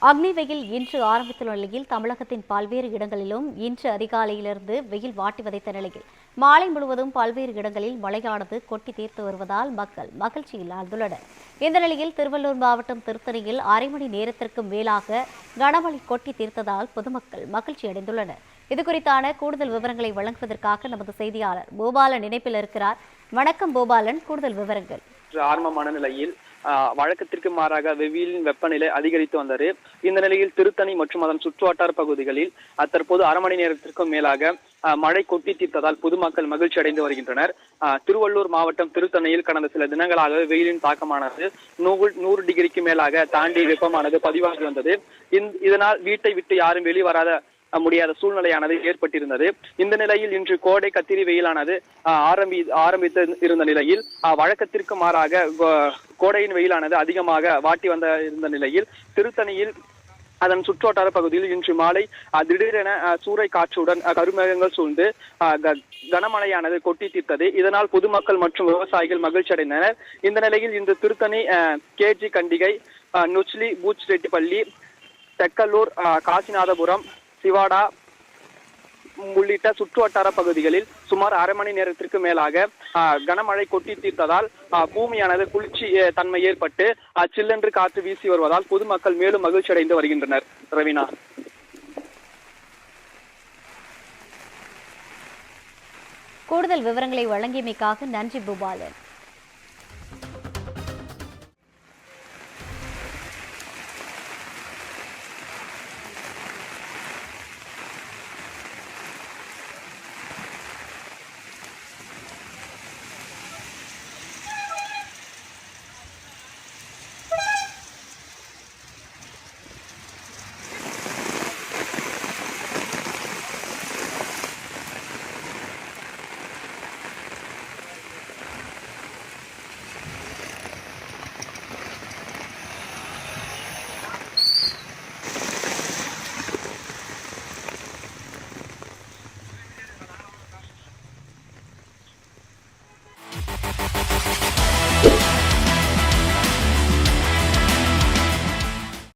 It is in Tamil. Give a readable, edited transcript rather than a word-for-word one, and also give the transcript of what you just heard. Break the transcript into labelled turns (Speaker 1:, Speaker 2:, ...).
Speaker 1: அக்னி வெயில் இன்று ஆரம்பித்துள்ள நிலையில் தமிழகத்தின் பல்வேறு இடங்களிலும் இன்று அதிகாலையிலிருந்து வெயில் வாட்டி வதைத்த நிலையில் மாலை முழுவதும் பல்வேறு இடங்களில் மழையானது கொட்டி தீர்த்து வருவதால் மக்கள் மகிழ்ச்சியில் ஆழ்ந்துள்ளனர். இந்த நிலையில் திருவள்ளூர் மாவட்டம் திருத்தணியில் அரை மணி நேரத்திற்கும் மேலாக கனமழை கொட்டி தீர்த்ததால் பொதுமக்கள் மகிழ்ச்சி அடைந்துள்ளனர். இதுகுறித்தான கூடுதல் விவரங்களை வழங்குவதற்காக நமது செய்தியாளர் பூபாலன் இணைப்பில் இருக்கிறார். வணக்கம் பூபாலன், கூடுதல் விவரங்கள்.
Speaker 2: ஆரம்பமான நிலையில் வழக்கத்திற்கு மாறாக வெயிலின் வெப்பநிலை அதிகரித்து வந்தது. இந்த நிலையில் திருத்தணி மற்றும் அதன் சுற்றுவட்டார பகுதிகளில் தற்போது அரை மணி நேரத்திற்கும் மேலாக மழை கொட்டி தீர்த்ததால் பொதுமக்கள் மகிழ்ச்சி அடைந்து வருகின்றனர். திருவள்ளூர் மாவட்டம் திருத்தணியில் கடந்த சில தினங்களாக வெயிலின் தாக்கமானது 100 டிகிரிக்கு மேலாக தாண்டி வெப்பமானது பதிவாகி வந்தது. இதனால் வீட்டை விட்டு யாரும் வெளிவராத முடியாத சூழ்நிலையானது ஏற்பட்டிருந்தது. இந்த நிலையில் இன்று கோடை கத்திரி வெயிலானது ஆரம்பித்து இருந்த நிலையில் வழக்கத்திற்கு மாறாக கோடையின் வெயிலானது அதிகமாக வாட்டி இருந்த நிலையில் திருத்தணியில் அதன் சுற்றுவட்டார பகுதியில் இன்று மாலை திடீரென சூறை காற்றுடன் கருமேகங்கள் சூழ்ந்து கனமழையானது கொட்டி தீர்த்தது. இதனால் பொதுமக்கள் மற்றும் விவசாயிகள் மகிழ்ச்சி அடைந்தனர். இந்த நிலையில் இன்று திருத்தணி, கேஜி கண்டிகை, நுச்லி, பூச்ரெட்டிப்பள்ளி, தெக்கல்லூர், காசிநாதபுரம், சிவாடா உள்ளிட்ட சுற்றுவட்டார பகுதிகளில் சுமார் அரை மணி நேரத்திற்கு மேலாக கனமழை கொட்டி தீர்த்ததால் பூமியானது குளிர்ச்சி தன்மை ஏற்பட்டு சில்லென்று காற்று வீசி வருவதால் பொதுமக்கள் மேலும் மகிழ்ச்சி அடைந்து வருகின்றனர். ரவீனா,
Speaker 1: கூடுதல் விவரங்களை வழங்கியமைக்காக நன்றி பூபாலன்.